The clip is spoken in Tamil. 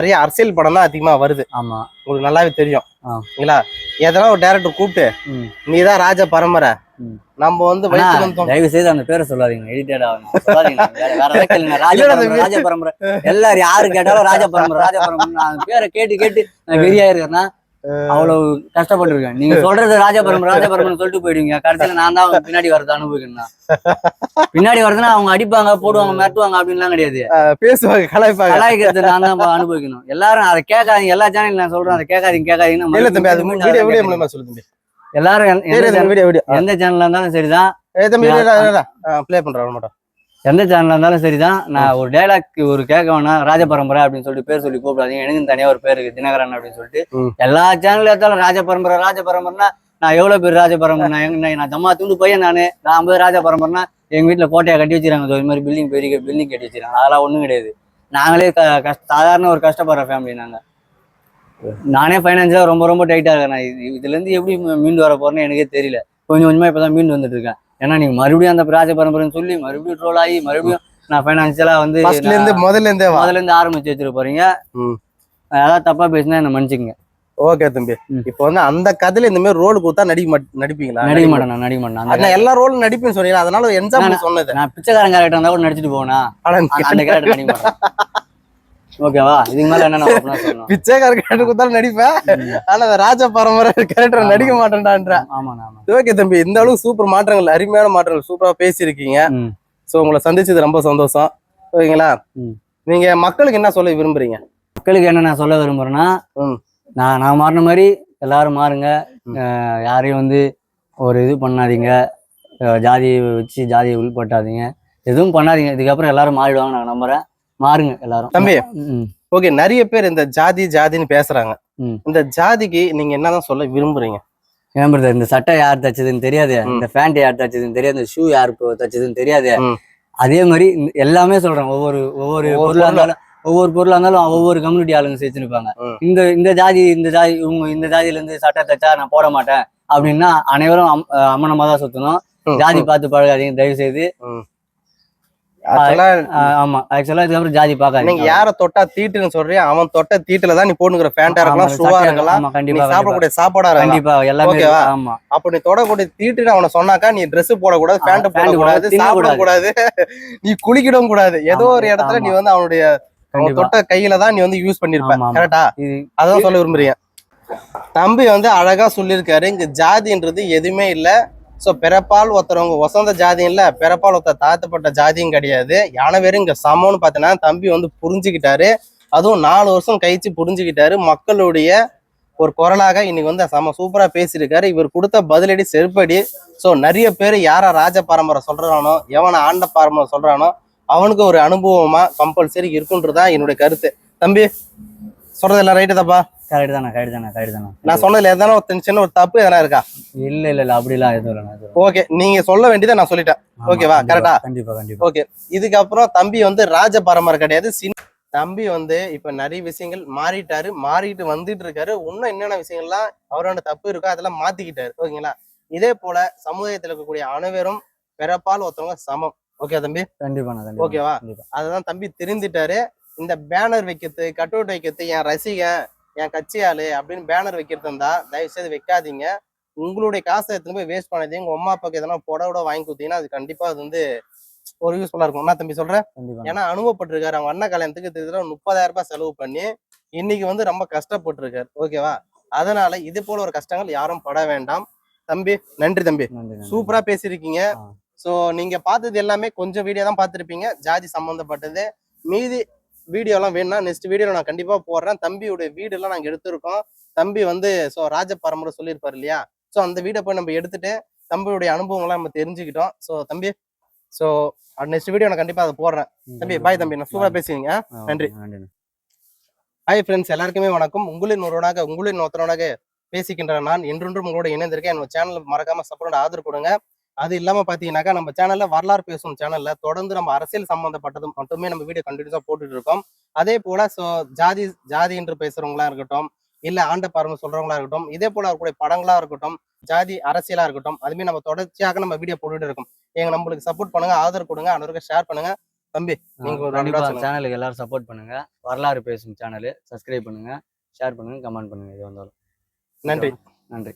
நிறைய அரசியல் படம் தான் அதிகமா வருது. ஆமா, உங்களுக்கு நல்லாவே தெரியும். இல்ல எதனா ஒரு டைரக்டர் கூப்பிட்டு நீதான் ராஜ பரம்பரை நம்ம வந்து தயவு செய்து அந்த பேரை சொல்லாதீங்க. எடிட்டட் ஆகணும். ராஜ பரம்பரை எல்லாரும் யாரு கேட்டாலும் ராஜ பரம்பரை ராஜ பரம்பரை அந்த பேரை கேட்டு கேட்டு நான் வெறியா இருக்கேன்னா அவ்வளவு கஷ்டப்பட்டிருக்கேன். நீங்க சொல்றது ராஜபரமன் சொல்லிட்டு போயிடுவீங்க. கடைசியில நான் தான் பின்னாடி வரது அனுபவிக்கணும். பின்னாடி வருதுன்னா அவங்க அடிப்பாங்க, போடுவாங்க, மிரட்டுவாங்க அப்படின்லாம் கிடையாது. பேசுவாங்க, கலாய்க்கிறது நான் தான் அனுபவிக்கணும். எல்லாரும் அதை கேட்காதீங்க. எல்லா சேனல் நான் சொல்றேன் அதை கேட்காதீங்க எல்லாரும் எந்த சேனல்ல இருந்தாலும் சரிதான், எந்த சேனல்ல இருந்தாலும் சரிதான். நான் ஒரு டைலாக் ஒரு கேட்க வேணாம் ராஜ பரம்பரை அப்படின்னு சொல்லிட்டு பேர் சொல்லி கூப்பிடாதீங்க. எனக்கு தனியா ஒரு பேர் இருக்கு தினகரன் அப்படின்னு சொல்லிட்டு. எல்லா சேனல்ல இருந்தாலும் ராஜ பரம்பரைன்னா நான் எவ்வளவு பேர் ராஜ பரம்பரை. நான் ஜம்மா தூண்டு பையன் நான் 50 ராஜ பரம்பரைனா எங்க வீட்டுல கோட்டையை கட்டி வச்சிருக்காங்க. இது மாதிரி பில்டிங் பெரிய பில்டிங் கட்டி வச்சிருக்காங்க. அதெல்லாம் ஒண்ணும் கிடையாது. நாங்களே சாதாரண ஒரு கஷ்டப்படுற ஃபேமிலி. நானே ஃபைனான்சியலா ரொம்ப ரொம்ப டைட்டா இருக்கேன். நான் இதுல இருந்து எப்படி மீண்டு வர போறேன்னு எனக்கே தெரியல. கொஞ்சம் கொஞ்சமா இப்பதான் மீண்டு வந்துட்டு இருக்கேன். ஏன்னா நீங்க மறுபடியும் அந்த ராஜ பரம்பரைன்னு சொல்லி மறுபடியும் ட்ரோல் ஆகி மறுபடியும் நான் ஃபைனான்சியலா வந்து முதல்ல இருந்து ஆரம்பிச்சு வச்சிருக்க போறீங்க. அதாவது தப்பா பேசினா என்ன மன்னிச்சுங்க. ஓகே தம்பி. இப்போ வந்து அந்த கதையில இந்த மாதிரி ரோல் கொடுத்தா நடிப்பீங்களா? நடிக்க மாட்டேன். எல்லா ரோலும் நடிப்பேன்னு சொன்னீங்க. அதனால எக்ஸாம்பிள் சொன்னது. நான் பிச்சைக்காரன் கேரக்டர் இருந்தா கூட நடிச்சிட்டு போனா அந்த கேரக்டர் நடிக்க மாட்டேன். ஓகேவா? இதுக்கு மேல என்ன பிச்சைக்கார கேரக்டர் கொடுத்தாலும் நடிப்பேன். ஆனா ராஜ பரம்பரை கேரக்டர் நடிக்க மாட்டேன்டான்ற. ஓகே தம்பி, இந்த அளவுக்கு சூப்பர் மாற்றங்கள், அருமையான மாற்றங்கள், சூப்பரா பேசியிருக்கீங்க. சோ உங்களை சந்திச்சது ரொம்ப சந்தோஷம். ஓகேங்களா? நீங்க மக்களுக்கு என்ன சொல்ல விரும்புறீங்க? மக்களுக்கு என்ன நான் சொல்ல விரும்புறேன்னா, நான் மாறின மாதிரி எல்லாரும் மாறுங்க. யாரையும் வந்து ஒரு இது பண்ணாதீங்க. ஜாதியை வச்சு ஜாதியை உள்பட்டாதீங்க. எதுவும் பண்ணாதீங்க. இதுக்கப்புறம் எல்லாரும் மாறிடுவாங்க நான் நம்புறேன். மாறுங்க எல்லாரும். தம்பி ஓகே, நிறைய பேர் இந்த ஜாதின்னு பேசுறாங்க. இந்த ஜாதிக்கு நீங்க என்னதான் சொல்ல விரும்புறீங்க? ஏன் பிரதர், இந்த சட்டை யார் தச்சதுன்னு தெரியாது, இந்த பேண்ட் யார் தச்சதுன்னு தெரியாது, இந்த ஷூ யார் தச்சதுன்னு தெரியாது. அதே மாதிரி எல்லாமே சொல்றேன். ஒவ்வொரு பொருளா இருந்தாலும் ஒவ்வொரு கம்யூனிட்டி ஆளுங்க சேர்த்துருப்பாங்க. இந்த ஜாதி இவங்க இந்த ஜாதியில இருந்து சட்டை தச்சா நான் போட மாட்டேன் அப்படின்னா அனைவரும் அம்மனமா தான் சுத்தணும். ஜாதி பார்த்து பழகாதீங்க தயவு செய்து. ஆமா, ஆக்சுவலா இதுக்கப்புறம் ஜாதி பார்க்காதீங்க. நீங்க யார தொட்டா தீட்டுன்னு சொல்றீங்க, அவன் தொட்ட தீட்டுல தான் நீ போட்டுக்கிற பேண்டா இருக்கலாம், ஷூவா இருக்கலாம், கண்டிப்பா சாப்பிடக்கூடிய சாப்பாடா இருக்கலாம், கண்டிப்பா எல்லாமே. ஓகேவா? ஆமா. அப்ப நீ தொடக்கூடிய தீட்டுன்னு அவனை சொன்னாக்கா நீ ட்ரெஸ் போடக்கூடாது, பேண்ட் போடக்கூடாது, சாப்பிடக்கூடாது, நீ குளிக்கிடவும் கூடாது. ஏதோ ஒரு இடத்துல நீ வந்து அவனுடைய தொட்ட கையில தான் நீ வந்து யூஸ் பண்ணிருப்ப. கரெக்டா? அதான் சொல்ல விரும்புறீங்க. தம்பி வந்து அழகா சொல்லியிருக்காரு, இங்க ஜாதின்றது எதுவுமே இல்ல. ஸோ பிறப்பால் ஒருத்தரவங்க வசந்த ஜாதியும் இல்லை, பிறப்பால் ஒருத்தர் தாழ்த்தப்பட்ட ஜாதியும் கிடையாது. யானை பேரும் இங்கே சமம்னு பார்த்தீங்கன்னா தம்பி வந்து புரிஞ்சுக்கிட்டாரு. அதுவும் 4 வருஷம் கழிச்சு புரிஞ்சுக்கிட்டாரு. மக்களுடைய ஒரு குரலாக இன்னைக்கு வந்து செம சூப்பராக பேசியிருக்காரு. இவர் கொடுத்த பதிலடி செருப்படி. ஸோ நிறைய பேர் யாரா ராஜ பரம்பரை சொல்றானோ, எவனை ஆண்ட பரம்பரை சொல்றானோ அவனுக்கு ஒரு அனுபவமா கம்பல்சரி இருக்குன்றதான் என்னுடைய கருத்து. தம்பி சொல்றது எல்லாம் ரைட்டு தப்பா? கரெக்ட் தானே. நான் சொன்னதுல எதனா ஒரு சின்ன ஒரு தப்பு எதனா இருக்கா? இல்ல அப்படிலாம் எதுவும் இல்லை. ஓகே, நீங்க சொல்ல வேண்டியதை நான் சொல்லிட்டேன். ஓகேவா? கரெக்டா? கண்டிப்பா. ஓகே, இதுக்கப்புறம் தம்பி வந்து ராஜ பரம்பரை கிடையாது. தம்பி வந்து இப்ப நிறைய விஷயங்கள் மாறிட்டு வந்துட்டு இருக்காரு. இன்னும் என்னென்ன விஷயங்கள்லாம் அவரோட தப்பு இருக்கோ அதெல்லாம் மாத்திக்கிட்டாரு. ஓகேங்களா? இதே போல சமுதாயத்துல இருக்கக்கூடிய அனைவரும் பிறப்பால் ஒருத்தவங்க சமம். ஓகே தம்பி? கண்டிப்பா. ஓகேவா? அதுதான் தம்பி தெரிஞ்சுட்டாரு. இந்த பேனர் வைக்கிறது, கட் அவுட் வைக்கிறது, என் ரசிகன், என் கட்சி ஆளு அப்படின்னு பேனர் வைக்கிறது இருந்தா தயவு செய்து வைக்காதீங்க. உங்களுடைய காசை எடுத்துன்னு போய் வேஸ்ட் பண்ணாதீங்க. உங்க அம்மா அப்பாவுக்கு எதனா புடவை வாங்கி கொடுத்தீங்கன்னா அது கண்டிப்பா அது வந்து ஒரு யூஸ்ஃபுல்லா இருக்கும். என்ன தம்பி சொல்றேன்? ஏன்னா அனுபவப்பட்டிருக்காரு. அவங்க அண்ணன் கல்யாணத்துக்கு 30,000 ரூபாய் செலவு பண்ணி இன்னைக்கு வந்து ரொம்ப கஷ்டப்பட்டிருக்காரு. ஓகேவா? அதனால இது போல ஒரு கஷ்டங்கள் யாரும் பட வேண்டாம். தம்பி நன்றி தம்பி, சூப்பரா பேசியிருக்கீங்க. ஸோ நீங்க பார்த்தது எல்லாமே கொஞ்சம் வீடியோ தான் பார்த்துருப்பீங்க ஜாதி சம்பந்தப்பட்டது. மீதி வீடியோ எல்லாம் வேணும்னா நெக்ஸ்ட் வீடியோல நான் கண்டிப்பா போடுறேன். தம்பியோட வீடு எல்லாம் நாங்க எடுத்திருக்கோம். தம்பி வந்து ராஜ பரம்பரை சொல்லியிருப்பாரு இல்லையா? ஸோ அந்த வீடை போய் நம்ம எடுத்துட்டு தம்பியுடைய அனுபவங்கள்லாம் நம்ம தெரிஞ்சுக்கிட்டோம். ஸோ தம்பி நெக்ஸ்ட் வீடியோ நான் கண்டிப்பா அதை போடுறேன். தம்பி பாய் தம்பி, நான் சூப்பரா பேசுவீங்க. நன்றி. ஹாய் ஃப்ரெண்ட்ஸ், எல்லாருக்குமே வணக்கம். உங்களின் ஒருத்தரோடாக பேசிக்கின்ற நான் என்றொன்றும் உங்களோட இணைந்திருக்கேன். என்னோட சேனல் மறக்காம சப்போர்ட் ஆதரவு கொடுங்க. அது இல்லாம பாத்தீங்கன்னாக்கா நம்ம சேனல்ல வரலாறு பேசும் சேனல்ல தொடர்ந்து நம்ம அரசியல் சம்பந்தப்பட்டது மட்டுமே நம்ம வீடியோ கண்டினியூஸா போட்டுட்டு இருக்கோம். அதே போல ஜாதி என்று பேசுறவங்களா இருக்கட்டும், இல்ல ஆண்ட பரம்பரை சொல்றவங்களா இருக்கட்டும், இதே போல இருக்கக்கூடிய படங்களா இருக்கட்டும், ஜாதி அரசியலா இருக்கட்டும், அதுமே நம்ம தொடர்ச்சியாக நம்ம வீடியோ போட்டுட்டு இருக்கோம். நம்மளுக்கு சப்போர்ட் பண்ணுங்க, ஆதரவு கொடுங்க, அனைவருக்கும் ஷேர் பண்ணுங்க. தம்பி நீங்க ஒரு கண்டிப்பா சொல்லுங்க. சேனலுக்கு எல்லாரும் சப்போர்ட் பண்ணுங்க. வரலாறு பேசும் சேனல் சப்ஸ்கிரைப் பண்ணுங்க, ஷேர் பண்ணுங்க, கமெண்ட் பண்ணுங்க. இது வந்தாலும் நன்றி. நன்றி.